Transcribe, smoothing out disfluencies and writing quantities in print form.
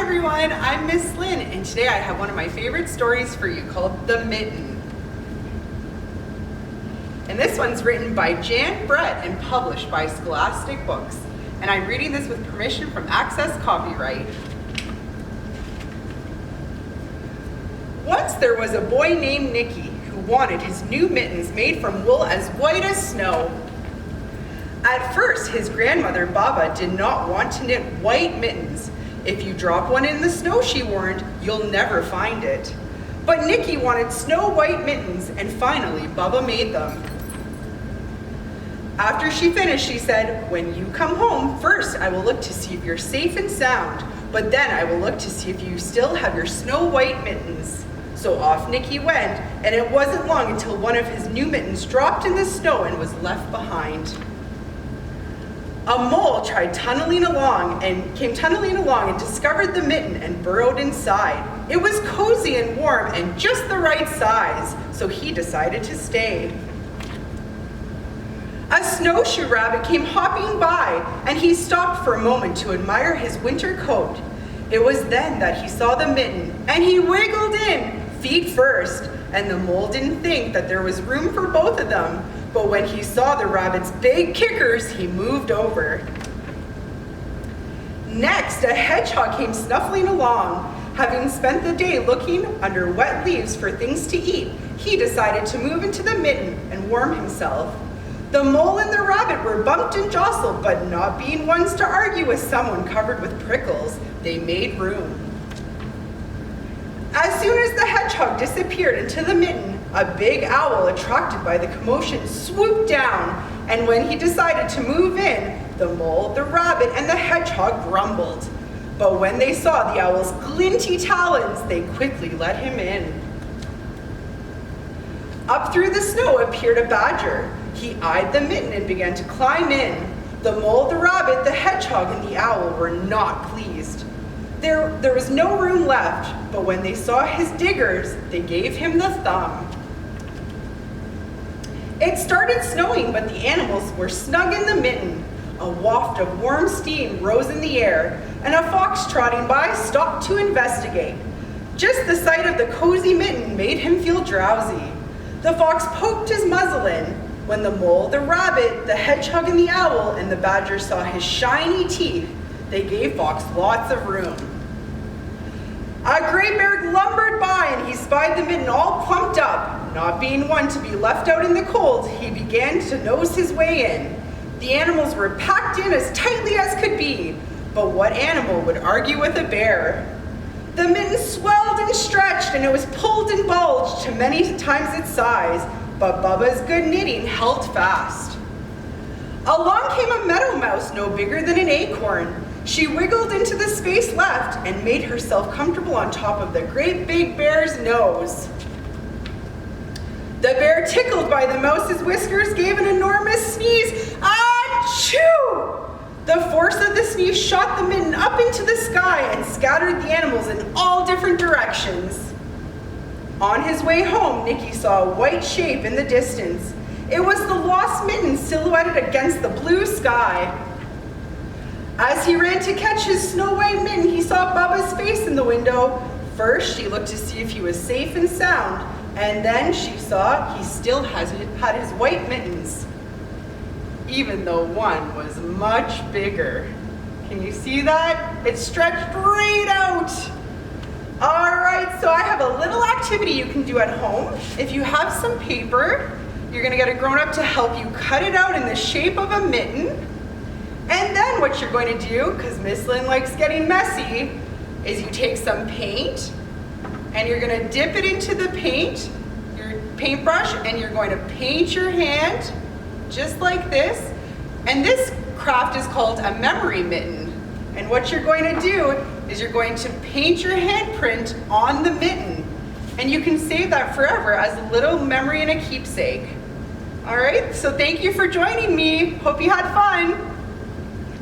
everyone, I'm Miss Lynn, and today I have one of my favorite stories for you called The Mitten. And this one's written by Jan Brett and published by Scholastic Books. And I'm reading this with permission from Access Copyright. Once there was a boy named Nicky who wanted his new mittens made from wool as white as snow. At first, his grandmother, Baba, did not want to knit white mittens. If you drop one in the snow, she warned, you'll never find it. But Nicky wanted snow white mittens, and finally, Baba made them. After she finished, she said, when you come home, first I will look to see if you're safe and sound, but then I will look to see if you still have your snow white mittens. So off Nicky went, and it wasn't long until one of his new mittens dropped in the snow and was left behind. A mole came tunneling along and discovered the mitten and burrowed inside. It was cozy and warm and just the right size, so he decided to stay. A snowshoe rabbit came hopping by, and he stopped for a moment to admire his winter coat. It was then that he saw the mitten, and he wiggled in, feet first, and the mole didn't think that there was room for both of them. But when he saw the rabbit's big kickers, he moved over. Next, a hedgehog came snuffling along. Having spent the day looking under wet leaves for things to eat, he decided to move into the mitten and warm himself. The mole and the rabbit were bumped and jostled, but not being ones to argue with someone covered with prickles, they made room. As soon as the hedgehog disappeared into the mitten, a big owl, attracted by the commotion, swooped down, and when he decided to move in, the mole, the rabbit, and the hedgehog grumbled. But when they saw the owl's glinty talons, they quickly let him in. Up through the snow appeared a badger. He eyed the mitten and began to climb in. The mole, the rabbit, the hedgehog, and the owl were not pleased. There was no room left, but when they saw his diggers, they gave him the thumb. It started snowing, but the animals were snug in the mitten. A waft of warm steam rose in the air, and a fox trotting by stopped to investigate. Just the sight of the cozy mitten made him feel drowsy. The fox poked his muzzle in. When the mole, the rabbit, the hedgehog, and the owl, and the badger saw his shiny teeth, they gave Fox lots of room. A great bear lumbered by, and he spied the mitten all plumped up. Not being one to be left out in the cold, he began to nose his way in. The animals were packed in as tightly as could be, but what animal would argue with a bear? The mitten swelled and stretched, and it was pulled and bulged to many times its size, but Bubba's good knitting held fast. Along came a meadow mouse no bigger than an acorn. She wiggled into the space left and made herself comfortable on top of the great big bear's nose. The bear, tickled by the mouse's whiskers, gave an enormous sneeze. Achoo! The force of the sneeze shot the mitten up into the sky and scattered the animals in all different directions. On his way home, Nicky saw a white shape in the distance. It was the lost mitten silhouetted against the blue sky. As he ran to catch his snow white mitten, he saw Bubba's face in the window. First, she looked to see if he was safe and sound, and then she saw he still had his white mittens, even though one was much bigger. Can you see that? It stretched right out. All right, so I have a little activity you can do at home. If you have some paper, you're gonna get a grown-up to help you cut it out in the shape of a mitten. And then what you're going to do, because Miss Lynn likes getting messy, is you take some paint and you're going to dip it into the paint, your paintbrush, and you're going to paint your hand just like this. And this craft is called a memory mitten. And what you're going to do is you're going to paint your handprint on the mitten. And you can save that forever as a little memory and a keepsake. All right, so thank you for joining me. Hope you had fun.